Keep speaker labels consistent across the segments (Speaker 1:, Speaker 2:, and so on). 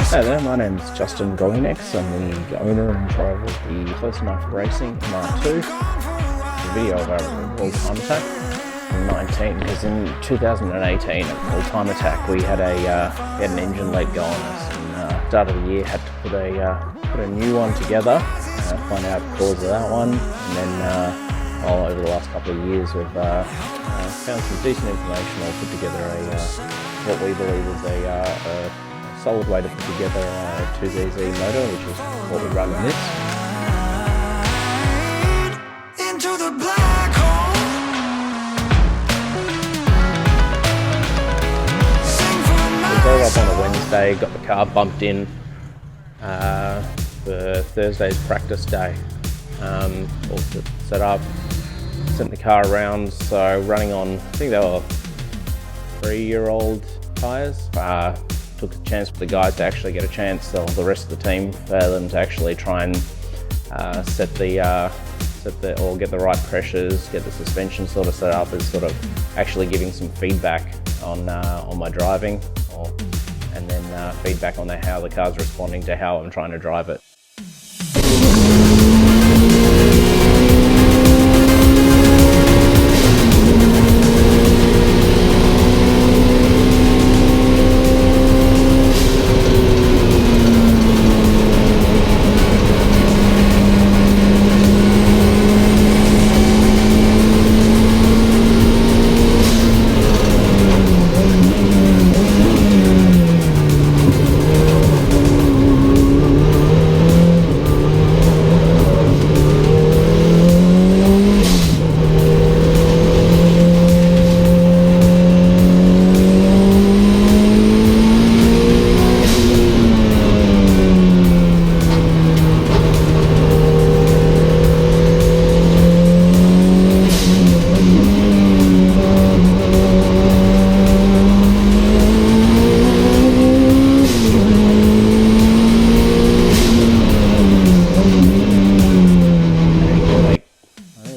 Speaker 1: Hey there, my name's Justin Gollinex. I'm the owner and driver of the Close Enough Racing Mark II. It's a video of our all-time attack from 19, because in 2018 at all-time attack we had an engine light go on us, and start of the year had to put a new one together, find out the cause of that one, and then over the last couple of years we've found some decent information. I'll put together what we believe is a solid way to put together a 2ZZ motor, which is what we run in this. We drove up on a Wednesday, got the car bumped in for Thursday's practice day. All set up, sent the car around, so running on, I think they were 3-year-old tyres. Took a chance for the guys to actually get a chance, or the rest of the team, for them to actually try and get the right pressures, get the suspension sort of set up, as sort of actually giving some feedback on my driving, and then feedback on how the car's responding to how I'm trying to drive it.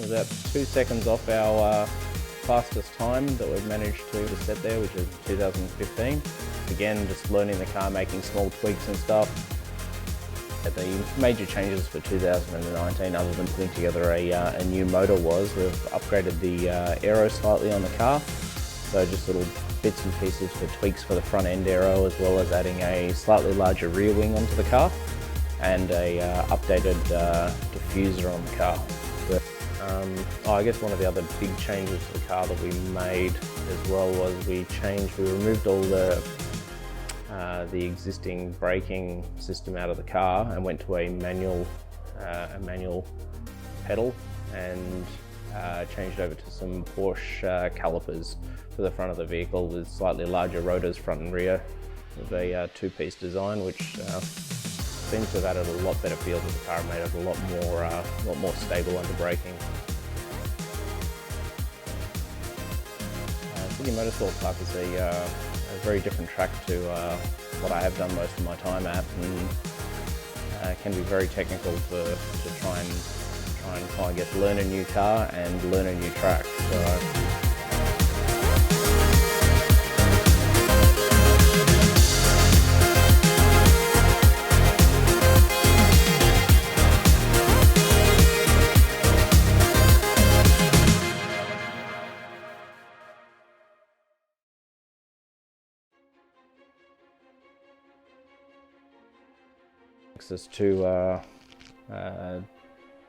Speaker 1: About 2 seconds off our fastest time that we've managed to set there, which is 2015. Again, just learning the car, making small tweaks and stuff. The major changes for 2019, other than putting together a new motor, was we've upgraded the aero slightly on the car. So just little bits and pieces for tweaks for the front end aero, as well as adding a slightly larger rear wing onto the car, and a updated diffuser on the car. I guess one of the other big changes to the car that we made as well was we removed all the existing braking system out of the car and went to a manual pedal, and changed over to some Porsche calipers for the front of the vehicle, with slightly larger rotors front and rear, with a two-piece design, which seems to have added a lot better feel to the car and made it a lot more stable under braking. City Motorsport Park is a very different track to what I have done most of my time at, and can be very technical to try and learn a new car and learn a new track. Takes us to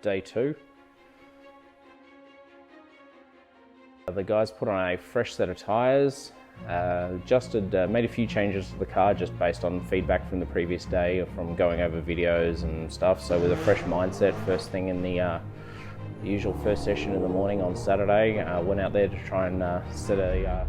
Speaker 1: day 2. The guys put on a fresh set of tyres, made a few changes to the car just based on feedback from the previous day, or from going over videos and stuff. So with a fresh mindset, first thing in the usual first session in the morning on Saturday, went out there to try and set a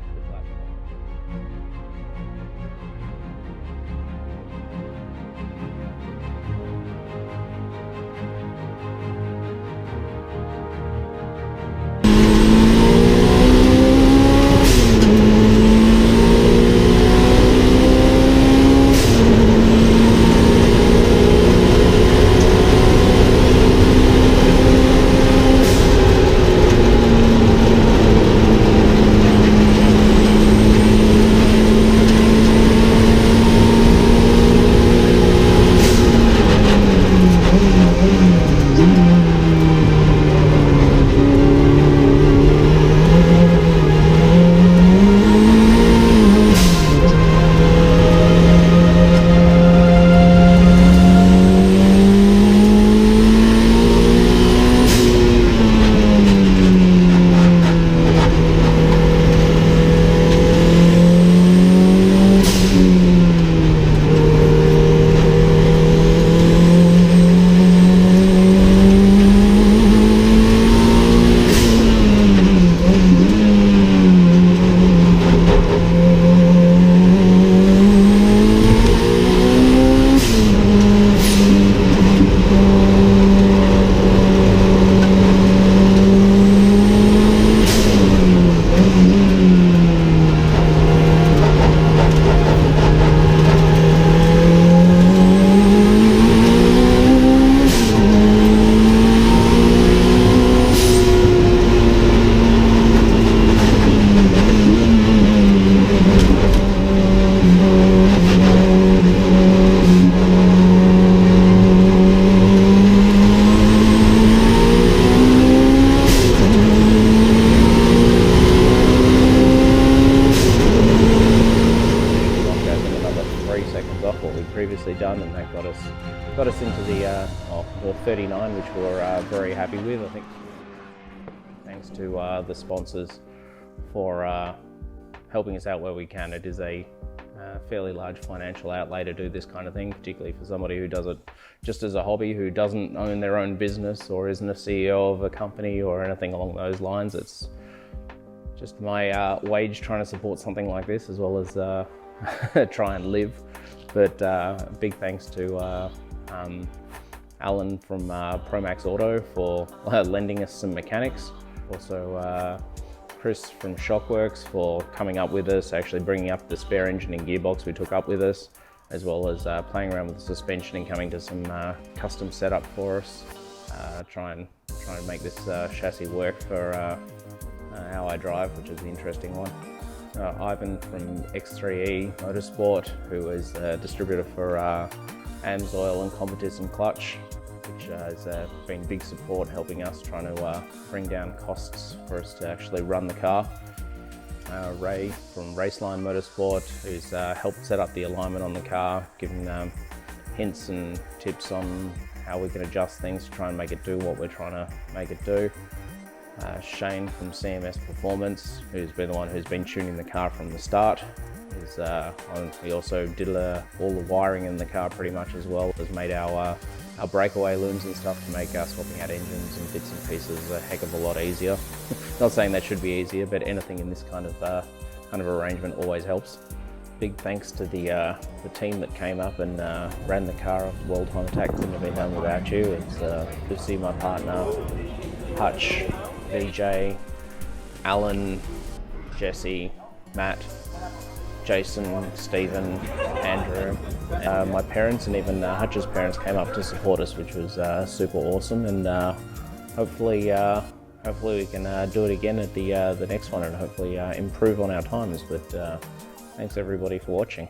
Speaker 1: previously done, and that got us into the 39, which we're very happy with. I think thanks to the sponsors for helping us out where we can. It is a fairly large financial outlay to do this kind of thing, particularly for somebody who does it just as a hobby, who doesn't own their own business or isn't a CEO of a company or anything along those lines. It's just my wage trying to support something like this, as well as try and live. But big thanks to Alan from Promax Auto for lending us some mechanics. Also Chris from Shockworks for coming up with us, actually bringing up the spare engine and gearbox we took up with us, as well as playing around with the suspension and coming to some custom setup for us. Try and make this chassis work for how I drive, which is the interesting one. Ivan from X3E Motorsport, who is a distributor for AMSOIL and Competition Clutch, which has been big support helping us trying to bring down costs for us to actually run the car. Ray from Raceline Motorsport, who's helped set up the alignment on the car, giving hints and tips on how we can adjust things to try and make it do what we're trying to make it do. Shane from CMS Performance, who's been the one who's been tuning the car from the start. He also did all the wiring in the car pretty much as well. Has made our breakaway looms and stuff to make swapping out engines and bits and pieces a heck of a lot easier. Not saying that should be easier, but anything in this kind of arrangement always helps. Big thanks to the team that came up and ran the car. World Time Attack couldn't have been done without you. It's to see my partner, Hutch, VJ, Alan, Jesse, Matt, Jason, Stephen, Andrew, my parents, and even Hutch's parents came up to support us, which was super awesome. And hopefully we can do it again at the next one, and hopefully improve on our times. But thanks everybody for watching.